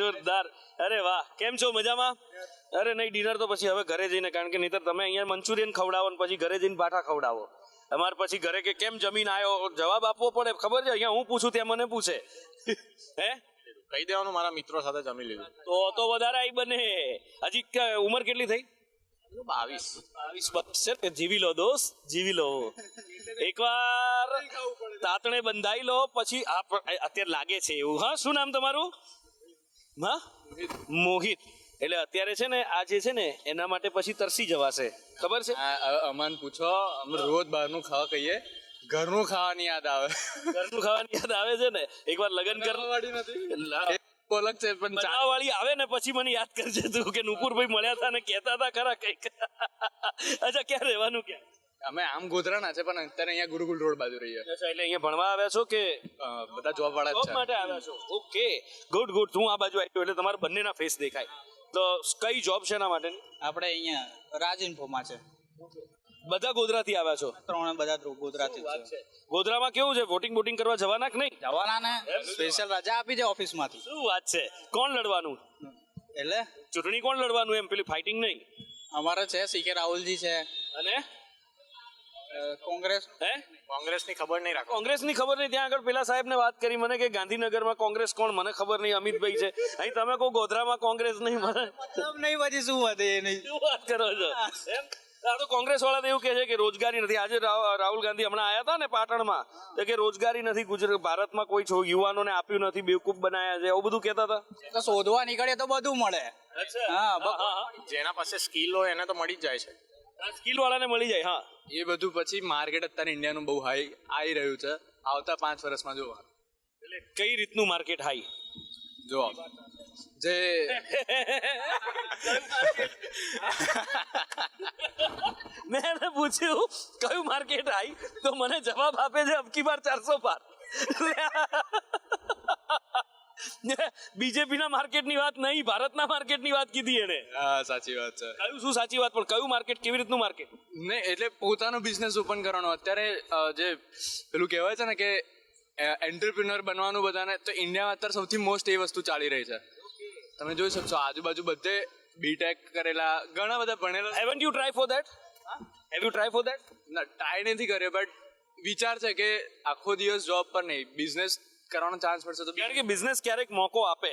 જોરદાર. અરે વાહ, કેમ છો? મજામાં? અરે નહીં, ડિનર તો પછી હવે ઘરે જઈને, કારણ કે નહીતર તમે અહીંયા મંચુરિયન ખવડાવો ને પછી ઘરે જઈને બાઠા ખવડાવો. અમારે પછી ઘરે કે કેમ જમીન આવ્યો, જવાબ આપવો પડે. ખબર છે, અહીંયા હું પૂછું ત્યાં મને પૂછે. હે કહી દેવાનું મારા મિત્રો સાથે જમી લીધું. તો વધારે આવી બને. હજી ઉંમર કેટલી થઈ? 22 છે. જીવી લો દોસ્ત, જીવી લો. એકવાર તાતણે બંધાઈ લો પછી અત્યારે લાગે છે એવું. હા, શું નામ તમારું? હા, મોહિત. એટલે અત્યારે છે ને આ જે છે ને એના માટે પછી તરસી જવાશે, ખબર છે? અમન પૂછો, અમે રોજ બહારનું ખાવા કહીએ, ઘરનું ખાવાની યાદ આવે. ઘરનું ખાવાની યાદ આવે છે ને. એકવાર લગન વાળી નથી બોલક છે પણ વાળી આવે ને પછી મને યાદ કરજે તું કે નુપુરભાઈ મળ્યા હતા ને કહેતા હતા ખરા કઈક. અચ્છા, ક્યાં રહેવાનું? ક્યાં? અમે આમ ગોધરાના છે પણ અત્યારે અહીંયા ગુરુકુલ રોડ બાજુ રહીએ. અચ્છા, એટલે અહીંયા ભણવા આવ્યા છો કે બધા જોબ વાળા જ જોબ છે. માટે આવ્યા છો? Okay, good good. હું આ બાજુ આવ્યો એટલે તમારા બંનેના ફેસ દેખાય. તો કઈ જોબ છે એના માટે? આપણે અહીંયા રાજ ઇન્ફોમાં છે. બધા ગોધરાથી આવ્યા છો? ત્રણ બધા ગોધરાથી છે. ગોધરામાં કેવું છે, વોટિંગ બોટિંગ કરવા જવાના કે નહીં? જવાના ને સ્પેશિયલ રજા આપી છે ઓફિસમાંથી. શું વાત છે? કોણ લડવાનું? એટલે ચૂંટણી કોણ લડવાનું એમ? પેલી ફાઇટિંગ નહીં? અમારે છે સીકે રાહુલજી છે, અને કોંગ્રેસ. હે, કોંગ્રેસની ખબર નહીં રાખો. કોંગ્રેસની ખબર નહીં. ત્યાં આગળ પેલા સાહેબને વાત કરી મને કે ગાંધીનગરમાં કોંગ્રેસ કોણ, મને ખબર નહીં, અમિતભાઈ છે. અહીં તમે કહો ગોધરામાં કોંગ્રેસ નહીં, મને મતલબ નહીં, પછી શું વધે એ નહીં. શું વાત કરો છો? એમ આ તો કોંગ્રેસ વાળા તો એવું કહે છે કે રોજગારી નથી. આજે રાહુલ ગાંધી હમણાં આવ્યા હતા ને પાટણમાં, તો કે રોજગારી નથી, ગુજરાત ભારતમાં કોઈ યુવાનોને આપ્યું નથી, બેવકૂફ બનાયા છે, એવું બધું કહેતા હતા. તો શોધવા નીકળે તો બધું મળે. જેના પાસે સ્કિલ હોય એને તો મળી જ જાય છે. સ્કિલ વાળાને મળી જાય. હા, એ બધું પછી માર્કેટ અત્યારે ઇન્ડિયાનું બહુ હાઈ આવી રહ્યું છે. આવતા 5 વર્ષમાં જોવા. એટલે કઈ રીતનું માર્કેટ હાઈ? જો જે મેં એને પૂછ્યું કયું માર્કેટ હાઈ, તો મને જવાબ આપે છે અબકી બાર 400 પાર. બીજેપી ના માર્કેટ ની વાત નહીં, ભારતના માર્કેટ ની વાત કીધી એને. હા, સાચી વાત છે. કયું? શું સાચી વાત? પણ કયું માર્કેટ? કેવી રીતનું માર્કેટ? ને એટલે પોતાનો બિઝનેસ ઓપન કરવાનો. અત્યારે જે પેલું કહેવાય છે ને કે એન્ટરપ્રિન્યોર બનવાનું બધાને, તો ઇન્ડિયામાં અત્યારે સૌથી મોસ્ટ એ વસ્તુ ચાલી રહી છે. તમે જોઈ શકશો આજુબાજુ બધે બીટેક કરેલા, ઘણા બધા ભણેલા. Haven't you try for that? Have you try for that? ના, ટ્રાય નથી કર્યો, બટ વિચાર છે કે આખો દિવસ જોબ પર નહીં, બિઝનેસ કરવાનો ચાન્સ મળશે તો. કારણ કે બિઝનેસ ક્યારેક મોકો આપે.